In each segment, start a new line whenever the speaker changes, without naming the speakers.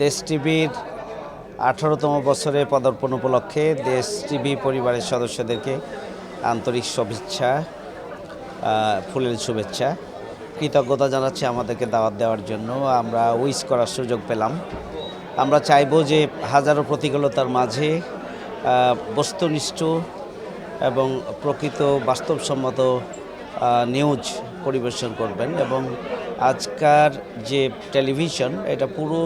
দেশ টিভির 18তম বছরে পদার্পণ উপলক্ষে দেশ টিভি পরিবারের সদস্যদেরকে আন্তরিক শুভেচ্ছা, ফুলেল শুভেচ্ছা, কৃতজ্ঞতা জানাচ্ছি আমাদেরকে দাওয়াত দেওয়ার জন্য। আমরা উইশ করার সুযোগ পেলাম। আমরা চাইব যে হাজারো প্রতিকূলতার মাঝে বস্তুনিষ্ঠ এবং প্রকৃত বাস্তবসম্মত নিউজ পরিবেশন করবেন এবং আজকার যে টেলিভিশন এটা পুরো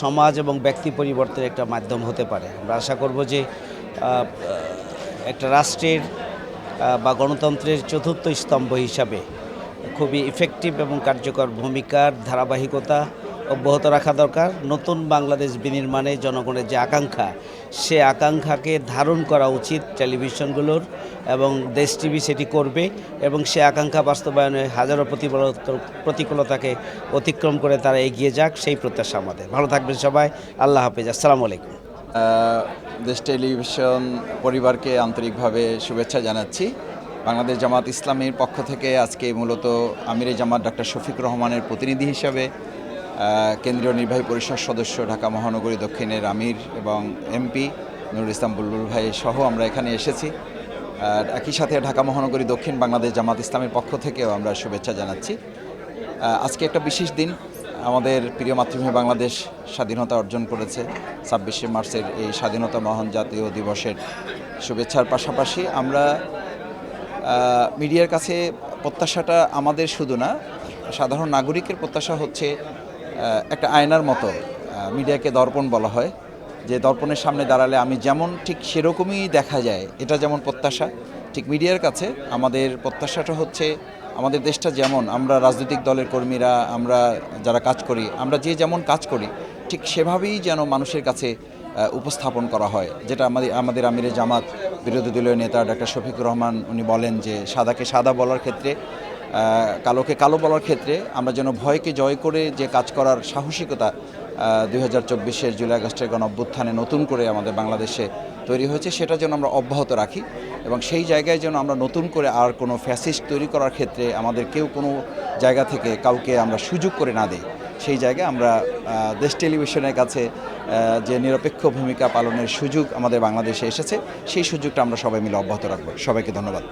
সমাজ এবং ব্যক্তি পরিবর্তনের একটা মাধ্যম হতে পারে। আমরা আশা করব যে একটা রাষ্ট্রের বা গণতন্ত্রের চতুর্থ স্তম্ভ হিসাবে খুবই ইফেক্টিভ এবং কার্যকর ভূমিকার ধারাবাহিকতা অব্যাহত রাখা দরকার। নতুন বাংলাদেশ বিনির্মাণে জনগণের যে আকাঙ্ক্ষা, সে আকাঙ্ক্ষাকে ধারণ করা উচিত টেলিভিশনগুলোর, এবং দেশ টিভি সেটি করবে এবং সে আকাঙ্ক্ষা বাস্তবায়নে হাজারো প্রতিকূলতাকে অতিক্রম করে তারা এগিয়ে যাক, সেই প্রত্যাশা আমাদের। ভালো থাকবেন সবাই। আল্লাহ হাফেজ। আসসালামু আলাইকুম।
দেশ টেলিভিশন পরিবারকে আন্তরিকভাবে শুভেচ্ছা জানাচ্ছি। বাংলাদেশ জামাত ইসলামীর পক্ষ থেকে আজকে মূলত আমিরে জামাত ডক্টর শফিকুর রহমানের প্রতিনিধি হিসাবে কেন্দ্রীয় নির্বাহী পরিষদ সদস্য ঢাকা মহানগরী দক্ষিণের আমির এবং এমপি নুরুল ইসলাম বুলবুল ভাই সহ আমরা এখানে এসেছি। আর একই সাথে ঢাকা মহানগরী দক্ষিণ বাংলাদেশ জামাত ইসলামের পক্ষ থেকেও আমরা শুভেচ্ছা জানাচ্ছি। আজকে একটা বিশেষ দিন। আমাদের প্রিয় মাতৃভূমি বাংলাদেশ স্বাধীনতা অর্জন করেছে। 26শে মার্চের এই স্বাধীনতা মহান জাতীয় দিবসের শুভেচ্ছার পাশাপাশি আমরা মিডিয়ার কাছে প্রত্যাশাটা আমাদের শুধু না, সাধারণ নাগরিকের প্রত্যাশা হচ্ছে একটা আয়নার মতো। মিডিয়াকে দর্পণ বলা হয়, যে দর্পণের সামনে দাঁড়ালে আমি যেমন ঠিক সেরকমই দেখা যায়, এটা যেমন প্রত্যাশা, ঠিক মিডিয়ার কাছে আমাদের প্রত্যাশাটা হচ্ছে আমাদের দেশটা যেমন, আমরা রাজনৈতিক দলের কর্মীরা, আমরা যারা কাজ করি, আমরা যে যেমন কাজ করি ঠিক সেভাবেই যেন মানুষের কাছে উপস্থাপন করা হয়। যেটা আমাদের আমিরে জামাত বিরোধী দলীয় নেতা ডক্টর শফিকুর রহমান উনি বলেন যে সাদাকে সাদা বলার ক্ষেত্রে, কালোকে কালো বলার ক্ষেত্রে আমরা যেন ভয়কে জয় করে যে কাজ করার সাহসিকতা 2024-এর জুলাই আগস্টের গণ অভ্যুত্থানে নতুন করে আমাদের বাংলাদেশে তৈরি হয়েছে, সেটা যেন আমরা অব্যাহত রাখি এবং সেই জায়গায় যেন আমরা নতুন করে আর কোনো ফ্যাসিস্ট তৈরি করার ক্ষেত্রে আমাদের কেউ কোনো জায়গা থেকে কাউকে আমরা সুযোগ করে না দিই। সেই জায়গায় আমরা দেশ টেলিভিশনের কাছে যে নিরপেক্ষ ভূমিকা পালনের সুযোগ আমাদের বাংলাদেশে এসেছে, সেই সুযোগটা আমরা সবাই মিলে অব্যাহত রাখবো। সবাইকে ধন্যবাদ।